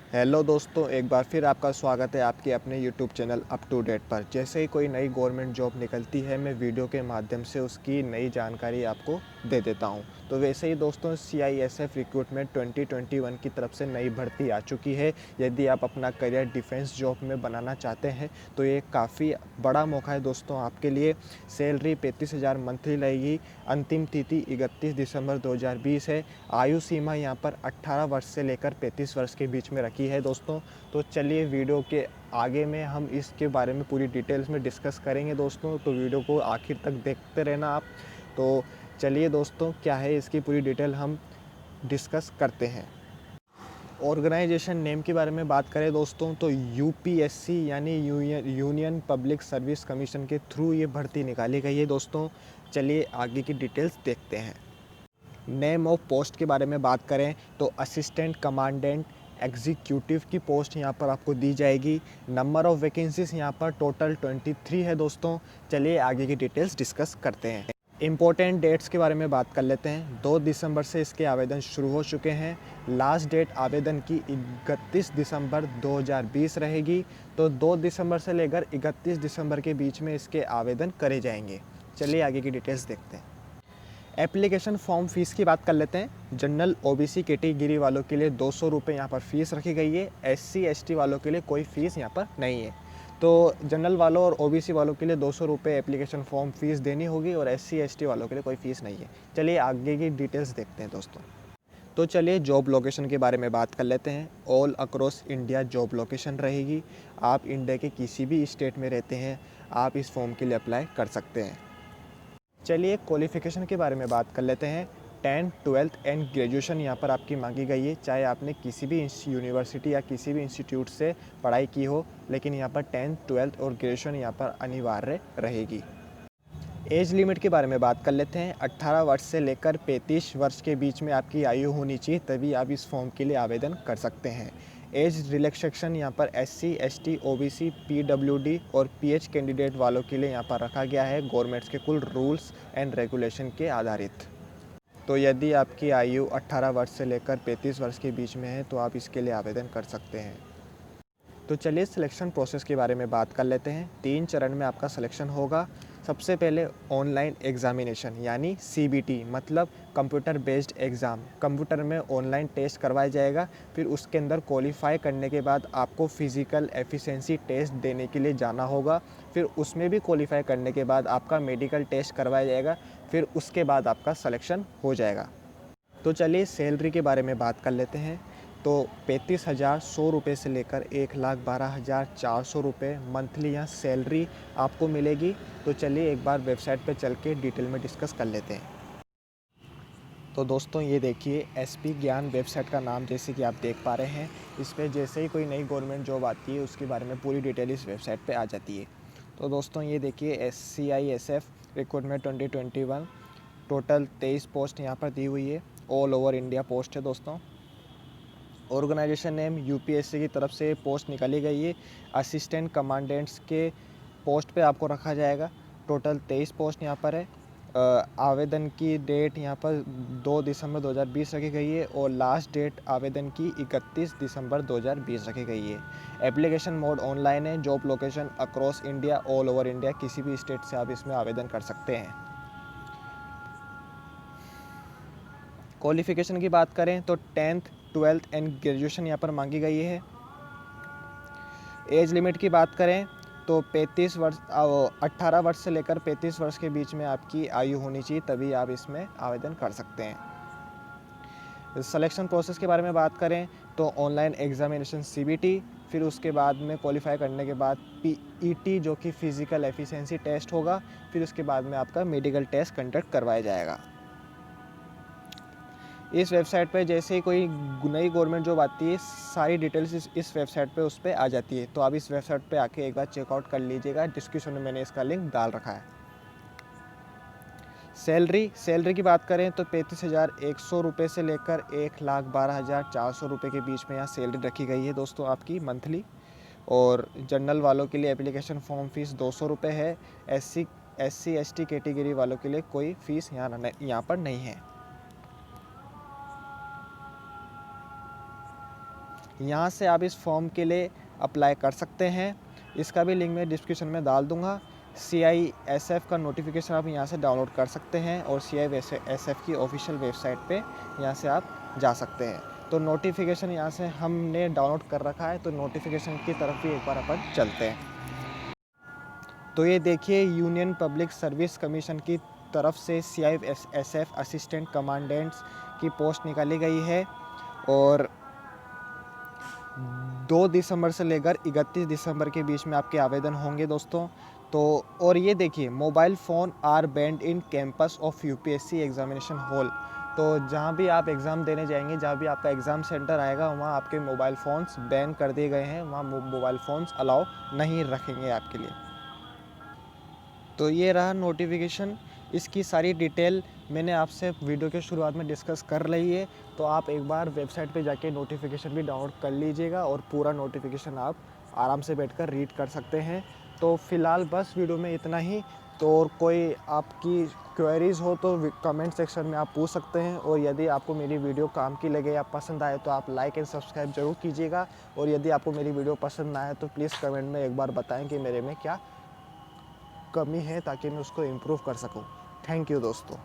Hello दोस्तों, एक बार फिर आपका स्वागत है आपके अपने YouTube channel up to date पर। जैसे ही कोई नई गवर्नमेंट जॉब निकलती है, मैं वीडियो के माध्यम से उसकी नई जानकारी आपको दे देता हूं। तो वैसे ही दोस्तों, CISF रिक्रूटमेंट 2021 की तरफ से नई भर्ती आ चुकी है। यदि आप अपना करियर डिफेंस जॉब में बनाना चाहते हैं तो ये काफ़ी बड़ा मौका है दोस्तों आपके लिए। सैलरी 35,000 मंथली रहेगी। अंतिम तिथि 31 दिसंबर 2020 है। आयु सीमा यहाँ पर 18 वर्ष से लेकर 35 वर्ष के बीच में रखी है दोस्तों। तो चलिए वीडियो के आगे में हम इसके बारे में पूरी डिटेल्स में डिस्कस करेंगे दोस्तों। तो वीडियो को आखिर तक देखते रहना आप। तो चलिए दोस्तों, क्या है इसकी पूरी डिटेल हम डिस्कस करते हैं। ऑर्गेनाइजेशन नेम के बारे में बात करें दोस्तों, तो UPSC यानी यूनियन पब्लिक सर्विस कमीशन के थ्रू ये भर्ती निकाली गई है दोस्तों। चलिए आगे की डिटेल्स देखते हैं। नेम ऑफ पोस्ट के बारे में बात करें तो असिस्टेंट कमांडेंट एग्जीक्यूटिव की पोस्ट यहाँ पर आपको दी जाएगी। नंबर ऑफ़ वैकेंसीज यहाँ पर टोटल 23 है दोस्तों। चलिए आगे की डिटेल्स डिस्कस करते हैं। इम्पोर्टेंट डेट्स के बारे में बात कर लेते हैं। 2 दिसंबर से इसके आवेदन शुरू हो चुके हैं। लास्ट डेट आवेदन की 31 दिसंबर 2020 रहेगी। तो 2 दिसंबर से लेकर 31 दिसंबर के बीच में इसके आवेदन करे जाएंगे। चलिए आगे की डिटेल्स देखते हैं। एप्लीकेशन फॉर्म फ़ीस की बात कर लेते हैं। जनरल OBC कैटेगरी वालों के लिए 200 रुपये यहाँ पर फ़ीस रखी गई है। SC ST वालों के लिए कोई फ़ीस यहाँ पर नहीं है। तो जनरल वालों और OBC वालों के लिए 200 रुपये एप्लीकेशन फॉर्म फ़ीस देनी होगी और SC ST वालों के लिए कोई फ़ीस नहीं है। चलिए आगे की डिटेल्स देखते हैं दोस्तों। तो चलिए जॉब लोकेशन के बारे में बात कर लेते हैं। All across India job location रहेगी। आप इंडिया के किसी भी स्टेट में रहते हैं, आप इस फॉर्म के लिए अप्लाई कर सकते हैं। चलिए क्वालिफ़िकेशन के बारे में बात कर लेते हैं। 10th 12th एंड ग्रेजुएशन यहाँ पर आपकी मांगी गई है। चाहे आपने किसी भी यूनिवर्सिटी या किसी भी इंस्टीट्यूट से पढ़ाई की हो, लेकिन यहाँ पर 10th 12th और ग्रेजुएशन यहाँ पर अनिवार्य रहेगी। एज लिमिट के बारे में बात कर लेते हैं। 18 वर्ष से लेकर 35 वर्ष के बीच में आपकी आयु होनी चाहिए, तभी आप इस फॉर्म के लिए आवेदन कर सकते हैं। एज रिलैक्सेशन यहाँ पर SC ST OBC PWD और PH कैंडिडेट वालों के लिए यहाँ पर रखा गया है, गवर्नमेंट्स के कुल रूल्स एंड रेगुलेशन के आधारित। तो यदि आपकी आयु 18 वर्ष से लेकर 35 वर्ष के बीच में है तो आप इसके लिए आवेदन कर सकते हैं। तो चलिए सिलेक्शन प्रोसेस के बारे में बात कर लेते हैं। 3 चरण में आपका सिलेक्शन होगा। सबसे पहले ऑनलाइन एग्जामिनेशन यानी CBT मतलब कंप्यूटर बेस्ड एग्ज़ाम। कंप्यूटर में ऑनलाइन टेस्ट करवाया जाएगा। फिर उसके अंदर क्वालिफाई करने के बाद आपको फिज़िकल एफिशिएंसी टेस्ट देने के लिए जाना होगा। फिर उसमें भी क्वालिफाई करने के बाद आपका मेडिकल टेस्ट करवाया जाएगा। फिर उसके बाद आपका सिलेक्शन हो जाएगा। तो चलिए सैलरी के बारे में बात कर लेते हैं। तो 35,100 रुपये से लेकर 1,12,400 रुपये मंथली यहाँ सैलरी आपको मिलेगी। तो चलिए एक बार वेबसाइट पर चल के डिटेल में डिस्कस कर लेते हैं। तो दोस्तों ये देखिए SP ज्ञान वेबसाइट का नाम जैसे कि आप देख पा रहे हैं। इस पर जैसे ही कोई नई गवर्नमेंट जॉब आती है उसके बारे में पूरी डिटेल इस वेबसाइट पे आ जाती है। तो दोस्तों ये देखिए CISF रिक्रूटमेंट 2021 टोटल 23 पोस्ट यहाँ पर दी हुई है। ऑल ओवर इंडिया पोस्ट है दोस्तों। ऑर्गेनाइजेशन नेम UPSC की तरफ से पोस्ट निकाली गई है। असिस्टेंट कमांडेंट्स के पोस्ट पे आपको रखा जाएगा। टोटल 23 पोस्ट यहाँ पर है। आवेदन की डेट यहाँ पर 2 दिसंबर 2020 रखी गई है और लास्ट डेट आवेदन की 31 दिसंबर 2020 रखी गई है। एप्लीकेशन मोड ऑनलाइन है। Job location across India, all over India, किसी भी स्टेट से आप इसमें आवेदन कर सकते हैं। क्वालिफ़िकेशन की बात करें तो 10th 12th एंड ग्रेजुएशन यहाँ पर मांगी गई है। एज लिमिट की बात करें तो 18 वर्ष से लेकर 35 वर्ष के बीच में आपकी आयु होनी चाहिए, तभी आप इसमें आवेदन कर सकते हैं। सिलेक्शन प्रोसेस के बारे में बात करें तो ऑनलाइन एग्जामिनेशन CBT, फिर उसके बाद में क्वालिफाई करने के बाद PET जो कि फिज़िकल एफिशिएंसी टेस्ट होगा। फिर उसके बाद में आपका मेडिकल टेस्ट कंडक्ट करवाया जाएगा। इस वेबसाइट पे जैसे ही कोई नई गवर्नमेंट जॉब आती है, सारी डिटेल्स इस वेबसाइट पे उस पर आ जाती है। तो आप इस वेबसाइट पे आके एक बार चेकआउट कर लीजिएगा। डिस्क्रिप्शन में मैंने इसका लिंक डाल रखा है। सैलरी की बात करें तो 35,100 रुपये से लेकर 1,12,400 रुपये के बीच में यहाँ सैलरी रखी गई है दोस्तों आपकी मंथली। और जनरल वालों के लिए एप्लीकेशन फॉर्म फ़ीस 200 रुपये है। SC ST कैटेगरी वालों के लिए कोई फ़ीस यहाँ पर नहीं है। यहाँ से आप इस फॉर्म के लिए अप्लाई कर सकते हैं। इसका भी लिंक मैं डिस्क्रिप्शन में डाल दूँगा। CISF का नोटिफिकेशन आप यहाँ से डाउनलोड कर सकते हैं और CISF की ऑफिशियल वेबसाइट पे यहाँ से आप जा सकते हैं। तो नोटिफिकेशन यहाँ से हमने डाउनलोड कर रखा है, तो नोटिफिकेशन की तरफ भी एक बार अपन चलते हैं। तो ये देखिए, यूनियन पब्लिक सर्विस कमीशन की तरफ से CISF असिस्टेंट कमांडेंट्स की पोस्ट निकाली गई है और 2 दिसंबर से लेकर 31 दिसंबर के बीच में आपके आवेदन होंगे दोस्तों। तो और ये देखिए, mobile phone are banned in campus of UPSC examination hall. तो जहाँ भी आप एग्ज़ाम देने जाएंगे, जहाँ भी आपका एग्ज़ाम सेंटर आएगा, वहाँ आपके मोबाइल फ़ोन्स बैन कर दिए गए हैं। वहाँ मोबाइल फ़ोन्स अलाउ नहीं रखेंगे आपके लिए। तो ये रहा नोटिफिकेशन। इसकी सारी डिटेल मैंने आपसे वीडियो के शुरुआत में डिस्कस कर ली है। तो आप एक बार वेबसाइट पे जाके नोटिफिकेशन भी डाउनलोड कर लीजिएगा और पूरा नोटिफिकेशन आप आराम से बैठकर रीड कर सकते हैं। तो फ़िलहाल बस वीडियो में इतना ही। तो और कोई आपकी क्वेरीज़ हो तो कमेंट सेक्शन में आप पूछ सकते हैं। और यदि आपको मेरी वीडियो काम की लगे या पसंद आए तो आप लाइक एंड सब्सक्राइब ज़रूर कीजिएगा। और यदि आपको मेरी वीडियो पसंद ना आए तो प्लीज़ कमेंट में एक बार बताएं कि मेरे में क्या कमी है, ताकि मैं उसको इम्प्रूव कर सकूं। थैंक यू दोस्तों।